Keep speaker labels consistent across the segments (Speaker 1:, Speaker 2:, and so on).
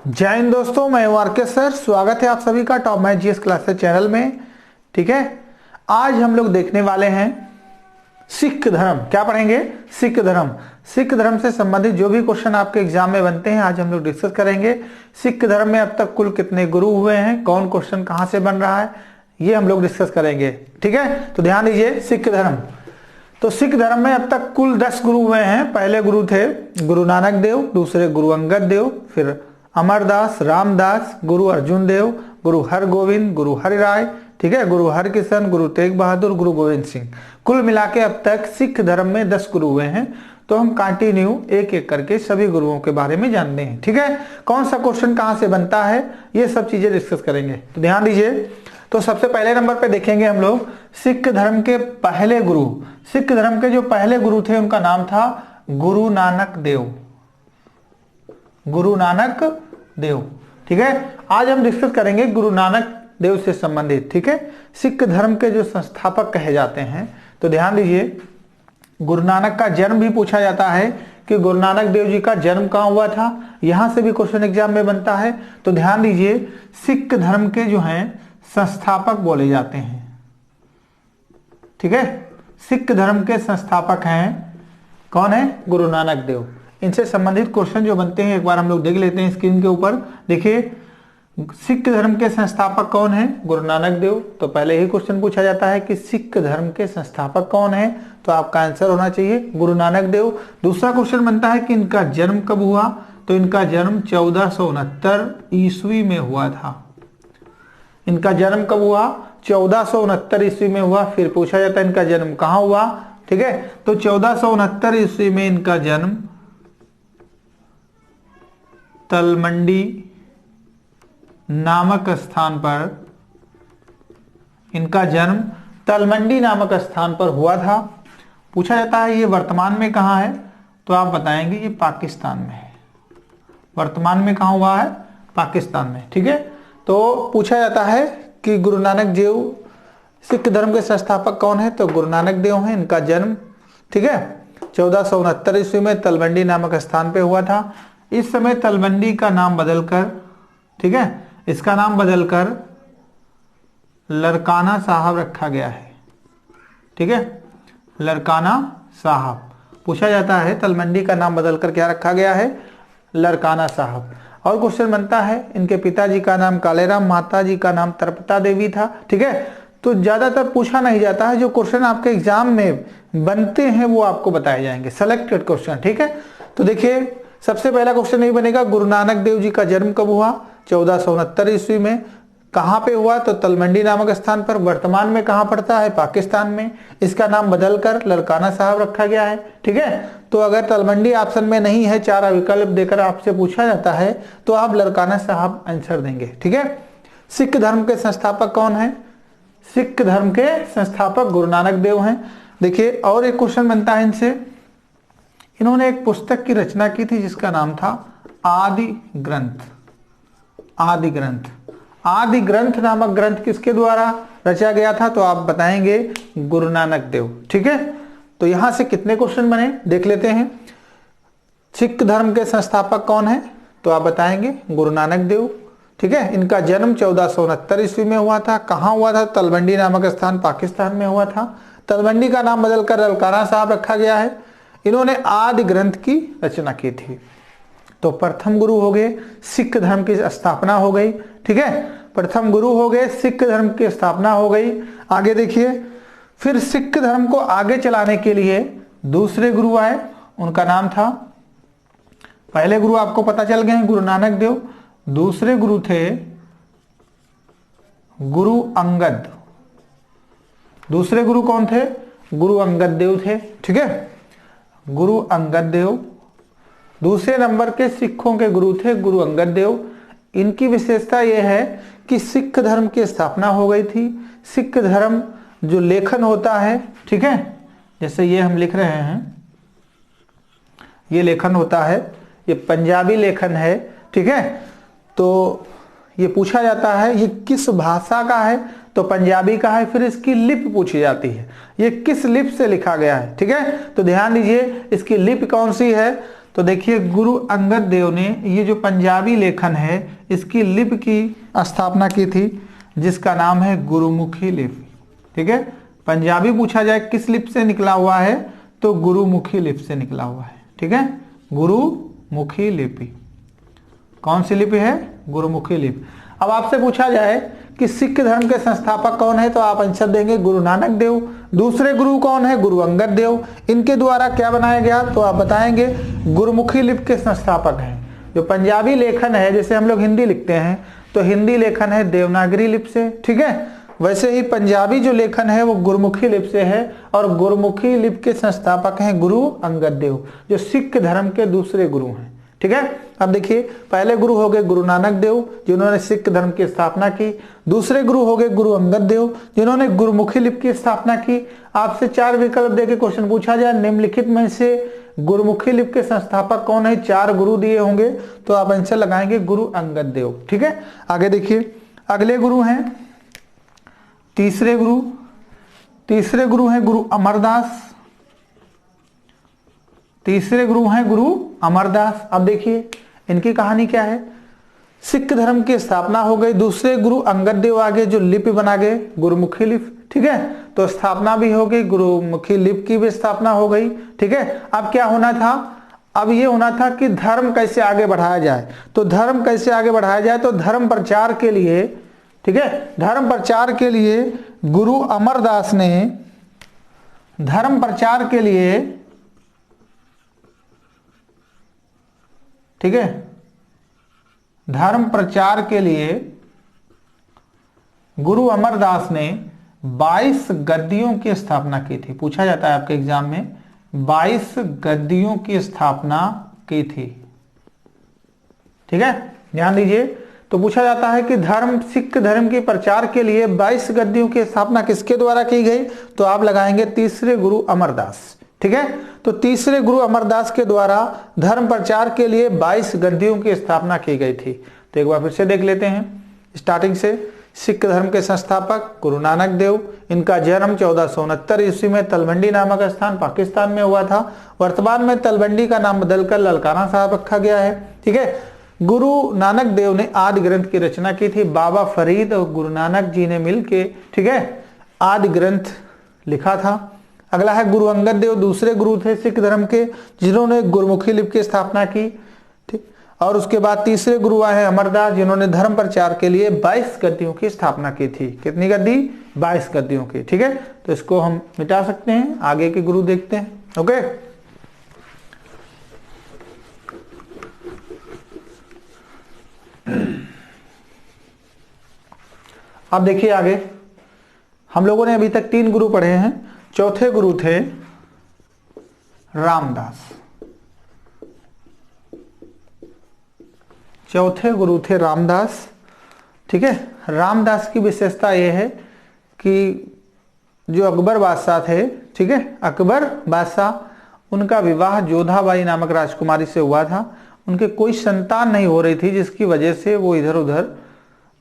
Speaker 1: जय हिंद दोस्तों, मैं हूं आर के सर। स्वागत है आप सभी का top math GS classes channel में। ठीक है, आज हम लोग देखने वाले हैं सिख धर्म। क्या पढ़ेंगे? सिख धर्म। सिख धर्म से संबंधित जो भी क्वेश्चन आपके एग्जाम में बनते हैं आज हम लोग डिस्कस करेंगे। सिख धर्म में अब तक कुल कितने गुरु हुए हैं, कौन क्वेश्चन कहां से बन रहा है, ये हम लोग डिस्कस करेंगे। ठीक है, तो ध्यान दीजिए। सिख धर्म, तो सिख धर्म में अब तक कुल 10 गुरु हुए हैं। पहले गुरु थे गुरु नानक देव, दूसरे गुरु अंगद देव, फिर अमरदास, रामदास, गुरु अर्जुन देव, गुरु हरगोविंद, गुरु हरिराय, ठीक है, गुरु हरकिशन, गुरु तेग बहादुर, गुरु गोविंद सिंह। कुल मिला के अब तक सिख धर्म में 10 गुरु हुए हैं। तो हम कंटिन्यू एक एक करके सभी गुरुओं के बारे में जानते हैं। ठीक है, कौन सा क्वेश्चन कहां से बनता है, ये सब चीजें डिस्कस करेंगे। तो ध्यान दीजिए। तो सबसे पहले नंबर पे देखेंगे हम लोग सिख धर्म के पहले गुरु। सिख धर्म के जो पहले गुरु थे उनका नाम था गुरु नानक देव। गुरु नानक देव। ठीक है, आज हम डिस्कस करेंगे गुरु नानक देव से संबंधित। ठीक है, सिख धर्म के जो संस्थापक कहे जाते हैं। तो ध्यान दीजिए, गुरु नानक का जन्म भी पूछा जाता है कि गुरु नानक देव जी का जन्म कहां हुआ था, यहां से भी क्वेश्चन एग्जाम में बनता है। तो ध्यान दीजिए, सिख धर्म के जो हैं संस्थापक बोले जाते हैं। ठीक है, सिख धर्म के संस्थापक हैं कौन है? गुरु नानक देव। इनसे संबंधित क्वेश्चन जो बनते हैं एक बार हम लोग देख लेते हैं स्क्रीन के ऊपर। देखिए, सिख धर्म के संस्थापक कौन है? गुरु नानक देव। तो पहले ही क्वेश्चन पूछा जाता है कि सिख धर्म के संस्थापक कौन है, तो आपका आंसर होना चाहिए गुरु नानक देव। दूसरा क्वेश्चन बनता है कि इनका जन्म कब हुआ, तो इनका जन्म 1469 ईस्वी में हुआ था। इनका जन्म कब हुआ? 1469 ईस्वी में हुआ। फिर पूछा जाता है इनका जन्म कहां हुआ। ठीक है, तो 1469 ईस्वी में इनका जन्म तलमंडी नामक स्थान पर, इनका जन्म तलमंडी नामक स्थान पर हुआ था। पूछा जाता है ये वर्तमान में कहां है, तो आप बताएंगे ये पाकिस्तान में है। वर्तमान में कहां हुआ है? पाकिस्तान में। ठीक है, तो पूछा जाता है कि गुरु नानक देव सिख धर्म के संस्थापक कौन है, तो गुरु नानक देव हैं। इनका जन्म, ठीक है, 1469 ईस्वी में तलमंडी नामक स्थान पे हुआ था। इस समय तलमंडी का नाम बदलकर, ठीक है, इसका नाम बदलकर लरकाना साहब रखा गया है। ठीक है, लरकाना साहब। पूछा जाता है तलमंडी का नाम बदलकर क्या रखा गया है? लरकाना साहब। और क्वेश्चन बनता है इनके पिताजी का नाम कालेराम, माताजी का नाम तरपता देवी था। ठीक है, तो ज्यादातर पूछा नहीं जाता है, जो क्वेश्चन आपके एग्जाम में बनते हैं वो आपको बताए जाएंगे, सेलेक्टेड क्वेश्चन। ठीक है, तो देखिए सबसे पहला क्वेश्चन नहीं बनेगा गुरु नानक देव जी का जन्म कब हुआ? 1469 ईस्वी में। कहां पे हुआ? तो तलमंडी नामक स्थान पर। वर्तमान में कहां पड़ता है? पाकिस्तान में। इसका नाम बदलकर लरकाना साहब रखा गया है। ठीक है, तो अगर तलमंडी ऑप्शन में नहीं है, 4 विकल्प देकर आपसे पूछा जाता है, तो आप लरकाना साहब आंसर देंगे। ठीक है, सिख धर्म के संस्थापक कौन है? सिख धर्म के संस्थापक गुरु नानक देव हैं। देखिए, और एक क्वेश्चन बनता है इनसे, इन्होंने एक पुस्तक की रचना की थी जिसका नाम था आदि ग्रंथ। आदि ग्रंथ। आदि ग्रंथ नामक ग्रंथ किसके द्वारा रचा गया था, तो आप बताएंगे गुरु नानक देव। ठीक है, तो यहां से कितने क्वेश्चन बने देख लेते हैं। सिख धर्म के संस्थापक कौन है, तो आप बताएंगे गुरु नानक देव। ठीक है, इनका जन्म 1469 ईस्वी में हुआ था। कहां हुआ था? तलमंडी नामक स्थान पाकिस्तान में हुआ था। तलमंडी का नाम बदलकर लरकाना साहब रखा गया है। इन्होंने आदि ग्रंथ की रचना की थी। तो प्रथम गुरु हो गए, सिख धर्म की स्थापना हो गई। ठीक है, प्रथम गुरु हो गए, सिख धर्म की स्थापना हो गई। आगे देखिए, फिर सिख धर्म को आगे चलाने के लिए दूसरे गुरु आए, उनका नाम था, पहले गुरु आपको पता चल गए गुरु नानक देव। दूसरे गुरु थे गुरु अंगद। दूसरे गुरु कौन थे? गुरु अंगद देव थे। ठीक है, गुरु अंगद देव दूसरे नंबर के सिखों के गुरु थे, गुरु अंगद देव। इनकी विशेषता यह है कि सिख धर्म की स्थापना हो गई थी। सिख धर्म जो लेखन होता है, ठीक है, जैसे ये हम लिख रहे हैं, ये लेखन होता है, ये पंजाबी लेखन है। ठीक है, तो ये पूछा जाता है ये किस भाषा का है, तो पंजाबी का है। फिर इसकी लिपि पूछी जाती है, ये किस लिपि से लिखा गया है। ठीक है, तो ध्यान दीजिए इसकी लिपि कौन सी है, तो देखिए गुरु अंगद देव ने ये जो पंजाबी लेखन है इसकी लिपि की स्थापना की थी, जिसका नाम है गुरुमुखी लिपि। ठीक है, पंजाबी पूछा जाए किस लिपि से निकला हुआ है तो गुरुमुखी लिपि से निकला हुआ है। ठीक है, गुरुमुखी लिपि कौन सी लिपि है? गुरुमुखी लिपि। अब आपसे पूछा जाए कि सिख धर्म के संस्थापक कौन है तो आप आंसर देंगे गुरु नानक देव। दूसरे गुरु कौन है? गुरु अंगद देव। इनके द्वारा क्या बनाया गया तो आप बताएंगे गुरुमुखी लिपि के संस्थापक हैं। जो पंजाबी लेखन है, जैसे हम लोग हिंदी लिखते हैं तो हिंदी लेखन है देवनागरी लिपि से। ठीक है, वैसे ही पंजाबी जो लेखन है वो गुरुमुखी लिपि से है और गुरुमुखी लिपि के संस्थापक हैं गुरु अंगद देव, जो सिख धर्म के दूसरे गुरु हैं। ठीक है, अब देखिए पहले गुरु हो गए गुरु नानक देव जिन्होंने सिख धर्म की स्थापना की। दूसरे गुरु हो गए गुरु अंगद देव जिन्होंने गुरुमुखी लिपि की स्थापना की। आपसे 4 विकल्प देके क्वेश्चन पूछा जाए निम्नलिखित में से गुरुमुखी लिपि के संस्थापक कौन है? 4 गुरु दिए होंगे तो आप आंसर लगाएंगे गुरु अंगद देव। ठीक है, आगे देखिए अगले गुरु हैं तीसरे गुरु हैं गुरु अमरदास। तीसरे गुरु हैं गुरु अमरदास। अब देखिए इनकी कहानी क्या है। सिख धर्म की स्थापना हो गई, दूसरे गुरु अंगद देव आगे जो लिपि बना गए गुरुमुखी लिपि। ठीक है, तो स्थापना भी हो गई, गुरुमुखी लिपि की भी स्थापना हो गई। ठीक है, अब क्या होना था? अब ये होना था कि धर्म कैसे आगे बढ़ाया जाए। तो धर्म कैसे आगे बढ़ाया जाए तो धर्म प्रचार के लिए, ठीक है, धर्म प्रचार के लिए गुरु अमरदास ने धर्म प्रचार के लिए, ठीक है, धर्म प्रचार के लिए गुरु अमरदास ने 22 गद्दियों की स्थापना की थी। पूछा जाता है आपके एग्जाम में, 22 गद्दियों की स्थापना की थी। ठीक है, ध्यान दीजिए। तो पूछा जाता है कि सिख धर्म के प्रचार के लिए 22 गद्दियों की स्थापना किसके द्वारा की गई तो आप लगाएंगे तीसरे गुरु अमरदास। ठीक है, तो तीसरे गुरु अमरदास के द्वारा धर्म प्रचार के लिए 22 गद्दियों की स्थापना की गई थी। तो एक बार फिर से देख लेते हैं स्टार्टिंग से। सिख धर्म के संस्थापक गुरु नानक देव, इनका जन्म 1469 ईस्वी में तलवंडी नामक स्थान पाकिस्तान में हुआ था। वर्तमान में तलवंडी का नाम बदलकर ललकाना साहब रखा गया है। ठीक है, गुरु नानक देव ने आदि ग्रंथ की रचना की थी। बाबा फरीद और गुरु नानक जी ने मिलके, ठीक है, आदि ग्रंथ लिखा था। अगला है गुरु अंगद देव, दूसरे गुरु थे सिख धर्म के जिन्होंने गुरुमुखी लिपि की स्थापना की। ठीक, और उसके बाद तीसरे गुरु आए हैं अमरदास जिन्होंने धर्म प्रचार के लिए 22 गद्दियों की स्थापना की थी। कितनी गद्दी? 22 गद्दियों की। ठीक है, तो इसको हम मिटा सकते हैं, आगे के गुरु देखते हैं। ओके, अब देखिए आगे हम लोगों ने अभी तक 3 गुरु पढ़े हैं। चौथे गुरु थे रामदास। चौथे गुरु थे रामदास। ठीक है, रामदास की विशेषता यह है कि जो अकबर बादशाह थे, ठीक है, अकबर बादशाह, उनका विवाह जोधाबाई नामक राजकुमारी से हुआ था। उनके कोई संतान नहीं हो रही थी जिसकी वजह से वो इधर उधर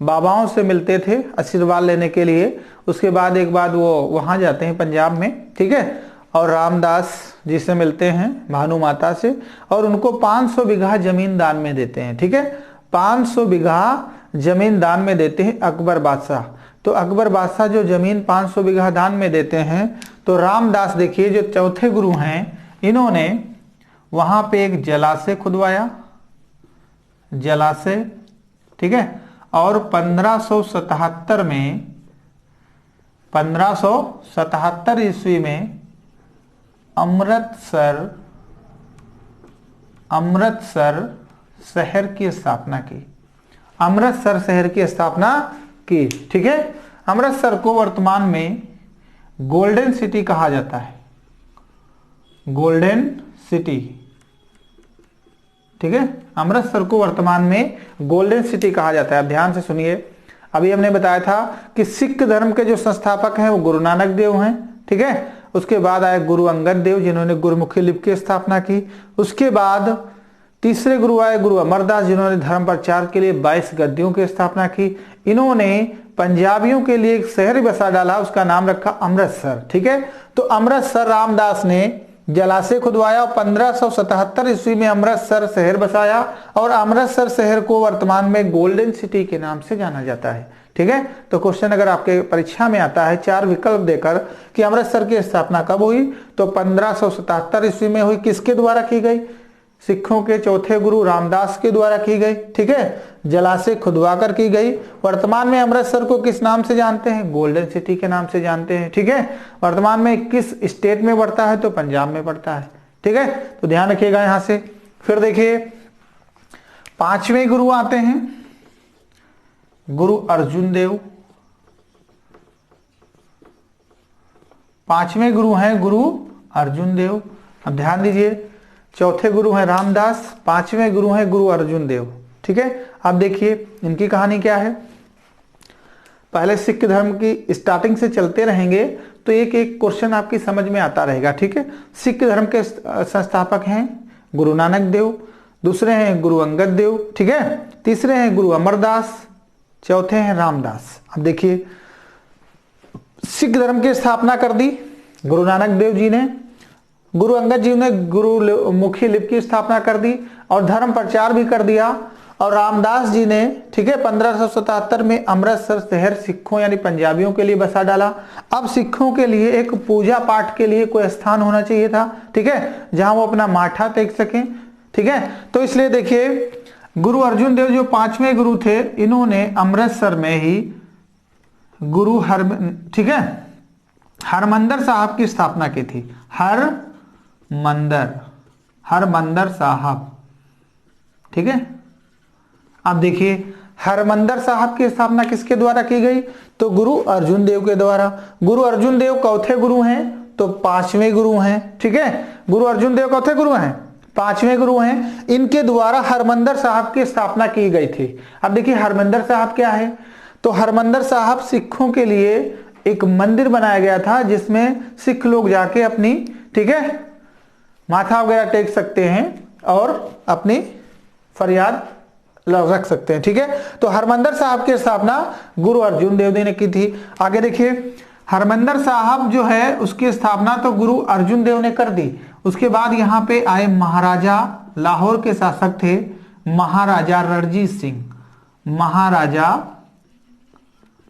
Speaker 1: बाबाओं से मिलते थे आशीर्वाद लेने के लिए। उसके बाद एक बार वो वहां जाते हैं पंजाब में, ठीक है, और रामदास जी से मिलते हैं भानु माता से और उनको 500 बीघा जमीन दान में देते हैं। ठीक है, 500 बीघा जमीन दान में देते हैं अकबर बादशाह। तो अकबर बादशाह जो जमीन 500 बीघा दान में देते हैं तो रामदास देखिए जो चौथे गुरु हैं इन्होंने वहां पे एक जलाशय खुदवाया, जलाशय, ठीक है, और 1577 में 1577 ईस्वी में अमृतसर शहर की स्थापना की। अमृतसर शहर की स्थापना की। ठीक है, अमृतसर को वर्तमान में गोल्डन सिटी कहा जाता है, गोल्डन सिटी। ठीक है, अमृतसर को वर्तमान में गोल्डन सिटी कहा जाता है। अब ध्यान से सुनिए, अभी हमने बताया था कि सिख धर्म के जो संस्थापक हैं वो गुरु नानक देव हैं। ठीक है, उसके बाद आए गुरु अंगद देव जिन्होंने गुरुमुखी लिपि की स्थापना की। उसके बाद तीसरे गुरु आए गुरु अमरदास जिन्होंने धर्म प्रचार के लिए 22 गद्दियों की स्थापना की। इन्होंने पंजाबियों के लिए एक शहर बसा डाला, उसका नाम रखा अमृतसर। ठीक है, तो अमृतसर रामदास ने जलाशय खुदवाया और 1577 ईस्वी में अमृतसर शहर बसाया और अमृतसर शहर को वर्तमान में गोल्डन सिटी के नाम से जाना जाता है। ठीक है, तो क्वेश्चन अगर आपके परीक्षा में आता है 4 विकल्प देकर कि अमृतसर की स्थापना कब हुई, तो 1577 ईस्वी में हुई। किसके द्वारा की गई? सिखों के चौथे गुरु रामदास के द्वारा की गई। ठीक है, जलाशय खुदवाकर की गई। वर्तमान में अमृतसर को किस नाम से जानते हैं? गोल्डन सिटी के नाम से जानते हैं। ठीक है, वर्तमान में किस स्टेट में पड़ता है? तो पंजाब में पड़ता है। ठीक है, तो ध्यान रखिएगा यहां से। फिर देखिए 5वें गुरु आते हैं, गुरु अर्जुन देव। 5वें गुरु हैं गुरु अर्जुन देव। अब ध्यान दीजिए, चौथे गुरु हैं रामदास, 5वें गुरु हैं गुरु अर्जुन देव। ठीक है, अब देखिए इनकी कहानी क्या है। पहले सिख धर्म की स्टार्टिंग से चलते रहेंगे तो एक एक क्वेश्चन आपकी समझ में आता रहेगा। ठीक है, सिख धर्म के संस्थापक हैं गुरु नानक देव, दूसरे हैं गुरु अंगद देव। ठीक है, तीसरे हैं गुरु अमरदास, चौथे हैं रामदास। अब देखिए सिख धर्म की स्थापना कर दी गुरु नानक देव जी ने, गुरु अंगद जी ने गुरुमुखी लिपि की स्थापना कर दी और धर्म प्रचार भी कर दिया। और रामदास जी ने, ठीक है, 1577 में अमृतसर शहर सिखों यानी पंजाबियों के लिए बसा डाला। अब सिखों के लिए एक पूजा पाठ के लिए कोई स्थान होना चाहिए था। ठीक है, जहां वो अपना माथा टेक सकें। ठीक है, तो इसलिए देखिए गुरु अर्जुन देव जो 5वें गुरु थे, इन्होंने अमृतसर में ही गुरु ठीक है हरमंदर साहब की स्थापना की थी। हरमंदर साहब। ठीक है, अब देखिए हरमंदर साहब की स्थापना किसके द्वारा की गई? तो गुरु अर्जुन देव के द्वारा। गुरु अर्जुन देव चौथे गुरु हैं, तो 5वें गुरु हैं। ठीक है, गुरु अर्जुन देव चौथे गुरु हैं, 5वें गुरु हैं। इनके द्वारा हरमंदर साहब की स्थापना की गई थी। अब देखिए हरमंदर साहब क्या है? तो हरमंदर साहब सिखों के लिए एक मंदिर बनाया गया था जिसमें सिख लोग जाके अपनी, ठीक है, माथा वगैरह टेक सकते हैं और अपनी फरियाद रख सकते हैं। ठीक है, तो हरमंदर साहब की स्थापना गुरु अर्जुन देव जी ने की थी। आगे देखिए हरमंदर साहब जो है उसकी स्थापना तो गुरु अर्जुन देव ने कर दी। उसके बाद यहाँ पे आए महाराजा, लाहौर के शासक थे महाराजा रणजीत सिंह। महाराजा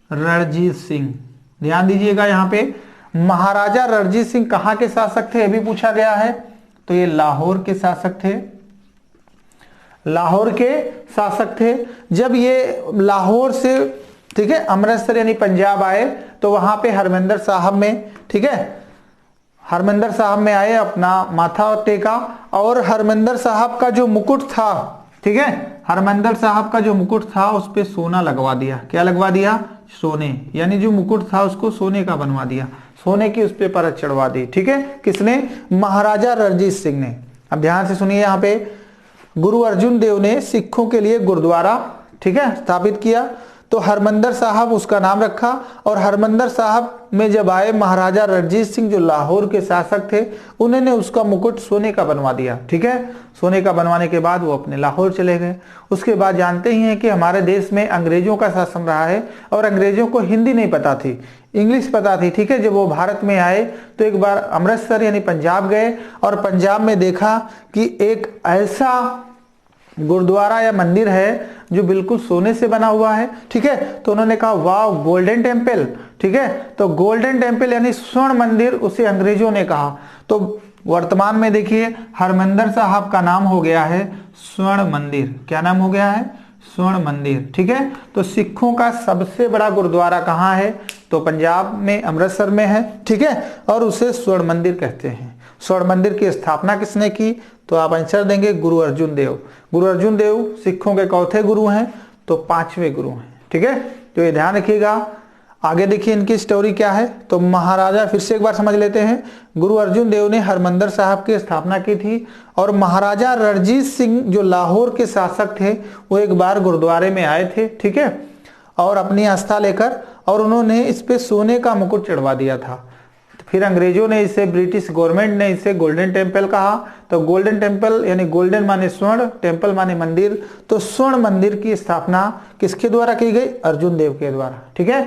Speaker 1: रणजीत सिंह, ध्यान दीजिएगा यहाँ पे महाराजा रणजीत सिंह कहाँ के शासक थे, अभी पूछा गया है। तो ये लाहौर के शासक थे, लाहौर के शासक थे। जब ये लाहौर से, ठीक है, अमृतसर यानी पंजाब आए तो वहां पे हरमंदर साहब में, ठीक है, हरमंदर साहब में आए, अपना माथा टेका और हरमंदर साहब का जो मुकुट था, ठीक है, हरमंदर साहब का जो मुकुट था उस पे सोना लगवा दिया। क्या लगवा दिया? सोने, यानी जो मुकुट था उसको सोने का बनवा दिया, सोने की उस पे परत चढ़वा दी। ठीक है, किसने? महाराजा रणजीत सिंह ने। अब ध्यान से सुनिए, यहाँ पे गुरु अर्जुन देव ने सिखों के लिए गुरुद्वारा, ठीक है, स्थापित किया। तो हरमंदर साहब उसका नाम रखा और हरमंदर साहब में जब आए महाराजा रणजीत सिंह जो लाहौर के शासक थे, उन्होंने उसका मुकुट सोने का बनवा दिया। ठीक है, सोने का बनवाने के बाद वो अपने लाहौर चले गए। उसके बाद जानते ही हैं कि हमारे देश में अंग्रेजों का शासन रहा है और अंग्रेजों को हिंदी नहीं पता थी, इंग्लिश पता थी। ठीक है, जब वो भारत में आए तो एक बार अमृतसर यानी पंजाब गए और पंजाब में देखा कि एक ऐसा गुरुद्वारा या मंदिर है जो बिल्कुल सोने से बना हुआ है। ठीक है, तो उन्होंने कहा वाह, गोल्डन टेम्पल। ठीक है, तो गोल्डन टेम्पल यानी स्वर्ण मंदिर, उसे अंग्रेजों ने कहा। तो वर्तमान में देखिए हरमंदर साहब का नाम हो गया है स्वर्ण मंदिर। क्या नाम हो गया है? स्वर्ण मंदिर। ठीक है, तो सिखों का सबसे बड़ा गुरुद्वारा कहाँ है? तो पंजाब में अमृतसर में है। ठीक है, और उसे स्वर्ण मंदिर कहते हैं। स्वर्ण मंदिर की स्थापना किसने की? तो आप आंसर देंगे गुरु अर्जुन देव। गुरु अर्जुन देव सिखों के चौथे गुरु हैं, तो 5वें गुरु हैं। ठीक है, तो ये ध्यान रखिएगा। आगे देखिए इनकी स्टोरी क्या है। तो महाराजा, फिर से एक बार समझ लेते हैं, गुरु अर्जुन देव ने हरमंदर साहब की स्थापना की थी और महाराजा रणजीत सिंह जो लाहौर के शासक थे वो एक बार गुरुद्वारे में आए थे। ठीक है, और अपनी आस्था लेकर, और उन्होंने इस पे सोने का मुकुट चढ़वा दिया था। फिर अंग्रेजों ने इसे, ब्रिटिश गवर्नमेंट ने इसे गोल्डन टेम्पल कहा। तो गोल्डन टेम्पल यानी गोल्डन माने स्वर्ण, टेम्पल माने मंदिर, तो स्वर्ण मंदिर की स्थापना किसके द्वारा की गई? अर्जुन देव के द्वारा। ठीक है,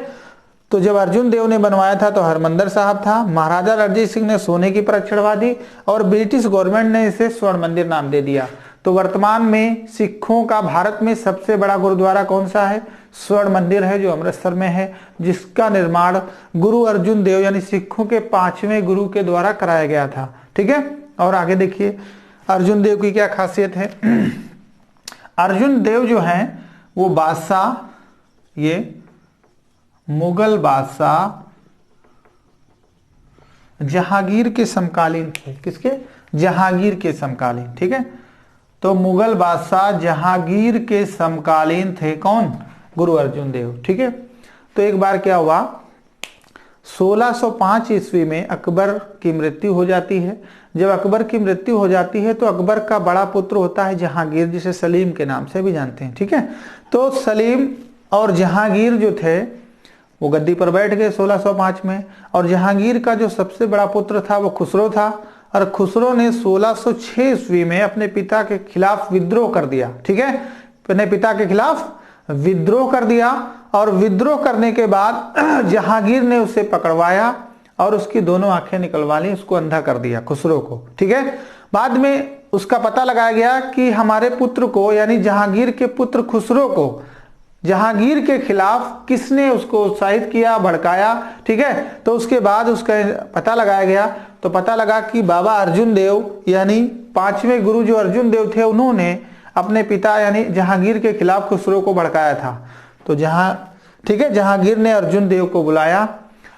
Speaker 1: तो जब अर्जुन देव ने बनवाया था तो हरमंदर साहब था, महाराजा रणजीत सिंह ने सोने की परत चढ़वा दी और ब्रिटिश गवर्नमेंट ने इसे स्वर्ण मंदिर नाम दे दिया। तो वर्तमान में सिखों का भारत में सबसे बड़ा गुरुद्वारा कौन सा है? स्वर्ण मंदिर है, जो अमृतसर में है, जिसका निर्माण गुरु अर्जुन देव यानी सिखों के 5वें गुरु के द्वारा कराया गया था। ठीक है, और आगे देखिए अर्जुन देव की क्या खासियत है। अर्जुन देव जो है वो बादशाह, ये मुगल बादशाह जहांगीर के समकालीन थे। किसके? जहांगीर के समकालीन। ठीक है, तो मुगल बादशाह जहांगीर के समकालीन थे कौन? गुरु अर्जुन देव। ठीक है, तो एक बार क्या हुआ, 1605 ईस्वी में अकबर की मृत्यु हो जाती है। जब अकबर की मृत्यु हो जाती है तो अकबर का बड़ा पुत्र होता है जहांगीर, जिसे सलीम के नाम से भी जानते हैं। ठीक है, तो सलीम और जहांगीर जो थे वो गद्दी पर बैठ गए 1605 में, और जहांगीर का जो सबसे बड़ा पुत्र था वो खुसरो था, और खुसरो ने 1606 ईस्वी में अपने पिता के खिलाफ विद्रोह कर दिया। ठीक है, अपने पिता के खिलाफ विद्रोह कर दिया, और विद्रोह करने के बाद जहांगीर ने उसे पकड़वाया और उसकी दोनों आंखें निकलवा ली, उसको अंधा कर दिया खुसरो को। ठीक है, बाद में उसका पता लगाया गया कि हमारे पुत्र को यानी जहांगीर के पुत्र खुसरो को जहांगीर के खिलाफ किसने उसको उत्साहित किया, भड़काया। ठीक है, तो उसके बाद उसका पता लगाया गया, तो पता लगा कि बाबा अर्जुन देव यानी 5वें गुरु जो अर्जुन देव थे, उन्होंने अपने पिता यानी जहांगीर के खिलाफ खुसरो को भड़काया था। तो ठीक है, जहांगीर ने अर्जुन देव को बुलाया,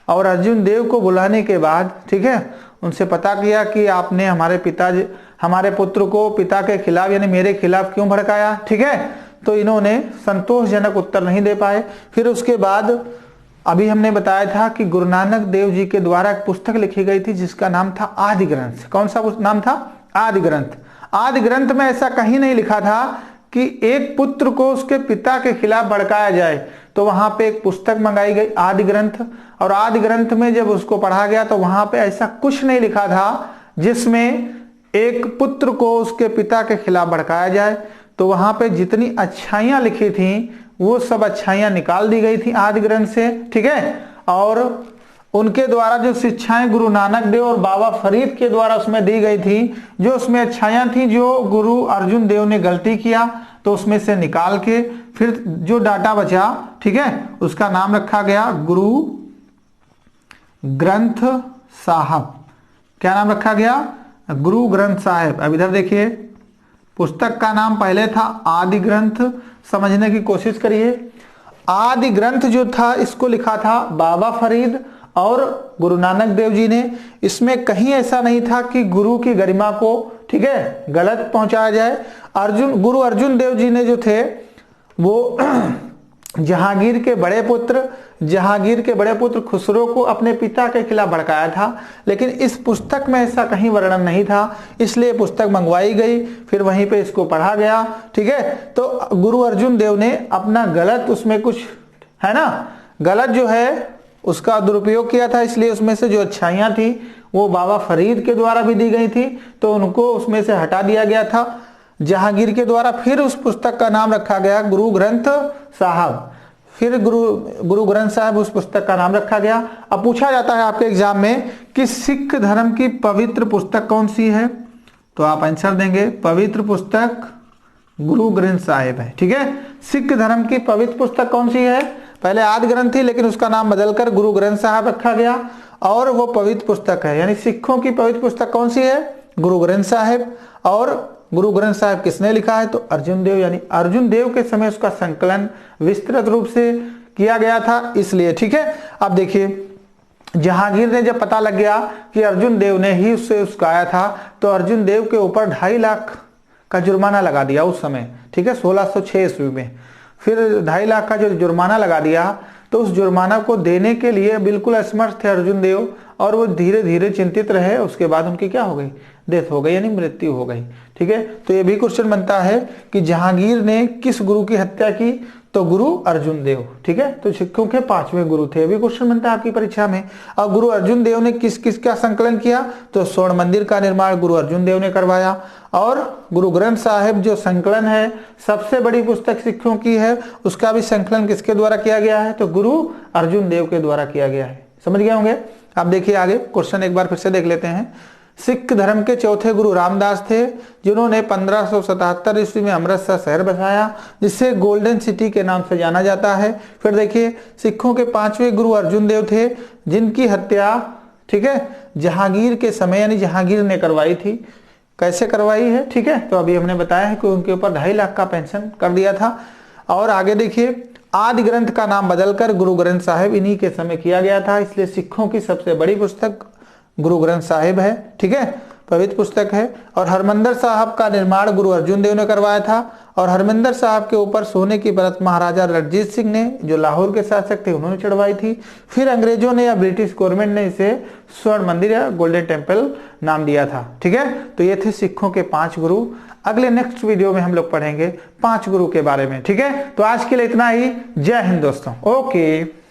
Speaker 1: और अर्जुन देव को बुलाने के बाद ठीक है उनसे पता किया कि आपने हमारे पुत्र को पिता के खिलाफ यानी मेरे खिलाफ क्यों भड़काया। ठीक है, तो इन्होंने संतोषजनक उत्तर नहीं दे पाए। फिर उसके बाद अभी हमने बताया था कि गुरु नानक देव जी के द्वारा एक पुस्तक लिखी गई थी जिसका नाम था आदि ग्रंथ। कौन सा नाम था? आदि ग्रंथ। आदि ग्रंथ में ऐसा कहीं नहीं लिखा था कि एक पुत्र को उसके पिता के खिलाफ भड़काया जाए, तो वहां पे एक पुस्तक मंगाई गई आदि ग्रंथ, और आदि ग्रंथ में जब उसको पढ़ा गया तो वहां पे ऐसा कुछ नहीं लिखा था जिसमें एक पुत्र को उसके पिता के खिलाफ भड़काया जाए। तो वहां पे जितनी अच्छाइयां लिखी थी वो सब अच्छाइयां निकाल दी गई थी आदि ग्रंथ से। ठीक है, और उनके द्वारा जो शिक्षाएं गुरु नानक देव और बाबा फरीद के द्वारा उसमें दी गई थी, जो उसमें अच्छाइयां थी जो गुरु अर्जुन देव ने गलती किया तो उसमें से निकाल के फिर जो डाटा बचा ठीक है उसका नाम रखा गया गुरु ग्रंथ साहब। क्या नाम रखा गया? गुरु ग्रंथ साहिब। अब इधर देखिए, पुस्तक का नाम पहले था आदि ग्रंथ। समझने की कोशिश करिए, आदि ग्रंथ जो था इसको लिखा था बाबा फरीद और गुरु नानक देव जी ने। इसमें कहीं ऐसा नहीं था कि गुरु की गरिमा को ठीक है गलत पहुंचाया जाए। गुरु अर्जुन देव जी ने जो थे वो जहांगीर के बड़े पुत्र खुसरो को अपने पिता के खिलाफ भड़काया था, लेकिन इस पुस्तक में ऐसा कहीं वर्णन नहीं था, इसलिए पुस्तक मंगवाई गई, फिर वहीं पे इसको पढ़ा गया। ठीक है, तो गुरु अर्जुन देव ने अपना गलत उसमें कुछ है ना गलत जो है उसका दुरुपयोग किया था, इसलिए उसमें से जो अच्छाइयां थी वो बाबा फरीद के द्वारा भी दी गई थी, तो उनको उसमें से हटा दिया गया था जहांगीर के द्वारा। फिर उस पुस्तक का नाम रखा गया गुरु ग्रंथ साहब। फिर गुरु ग्रंथ साहब उस पुस्तक का नाम रखा गया। अब पूछा जाता है आपके एग्जाम में कि सिख धर्म की पवित्र पुस्तक कौन सी है, तो आप आंसर देंगे पवित्र पुस्तक गुरु ग्रंथ साहिब है। ठीक है, सिख धर्म की पवित्र पुस्तक कौन सी है? पहले आदि ग्रंथ थी लेकिन उसका नाम बदलकर गुरु ग्रंथ साहब रखा गया, और वो पवित्र पुस्तक है। यानी सिखों की पवित्र पुस्तक कौन सी है? गुरु ग्रंथ साहिब। और गुरु ग्रंथ साहिब किसने लिखा है? तो अर्जुन देव, यानी अर्जुन देव के समय उसका संकलन विस्तृत रूप से किया गया था, इसलिए। ठीक है, अब देखिए जहांगीर ने जब पता लग गया कि अर्जुन देव ने ही उससे उसकाया था, तो अर्जुन देव के ऊपर 2.5 लाख का जुर्माना लगा दिया उस समय। ठीक है, 1606 ईस्वी में फिर 2.5 लाख का जो जुर्माना लगा दिया, तो उस जुर्माना को देने के लिए बिल्कुल असमर्थ थे अर्जुन देव, और वो धीरे धीरे चिंतित रहे। उसके बाद उनकी क्या हो गई? डेथ हो गई, यानी मृत्यु हो गई। ठीक है, तो ये भी क्वेश्चन बनता है कि जहांगीर ने किस गुरु की हत्या की? तो गुरु अर्जुन देव। ठीक है, तो सिखों के 5वें गुरु थे। अभी क्वेश्चन बनता है आपकी परीक्षा में। अब गुरु अर्जुन देव ने किस किस का संकलन किया? तो स्वर्ण मंदिर का निर्माण गुरु अर्जुन देव ने करवाया। और गुरु ग्रंथ साहिब जो संकलन है, सबसे बड़ी पुस्तक सिखों की है, उसका भी संकलन किसके द्वारा किया गया है? तो गुरु अर्जुन देव के द्वारा किया गया है। समझ गए होंगे। अब देखिए आगे क्वेश्चन एक बार फिर से देख लेते हैं। सिख धर्म के चौथे गुरु रामदास थे, जिन्होंने 1577 ईस्वी में अमृतसर शहर बसाया, जिसे गोल्डन सिटी के नाम से जाना जाता है। फिर देखिए सिखों के 5वें गुरु अर्जुन देव थे, जिनकी हत्या, ठीक है, जहांगीर के समय यानी जहांगीर ने करवाई थी। कैसे करवाई है? ठीक है, तो अभी हमने बताया है कि उनके ऊपर 2.5 लाख का पेंशन कर दिया था। और आगे देखिए आदि ग्रंथ का नाम बदलकर गुरु ग्रंथ साहिब इन्हीं के समय किया गया था, इसलिए सिखों की सबसे बड़ी पुस्तक गुरु ग्रंथ साहिब है। ठीक है, पवित्र पुस्तक है। और हरमंदिर साहब का निर्माण गुरु अर्जुन देव ने करवाया था। और हरमंदिर साहब के ऊपर सोने की परत महाराजा रणजीत सिंह ने, जो लाहौर के शासक थे, उन्होंने चढ़वाई थी। फिर अंग्रेजों ने या ब्रिटिश गवर्नमेंट ने इसे स्वर्ण मंदिर या गोल्डन टेम्पल नाम दिया था। ठीक है, तो ये थे सिखों के 5 गुरु। अगले नेक्स्ट वीडियो में हम लोग पढ़ेंगे 5 गुरु के बारे में। ठीक है, तो आज के लिए इतना ही। जय हिंद दोस्तों। ओके।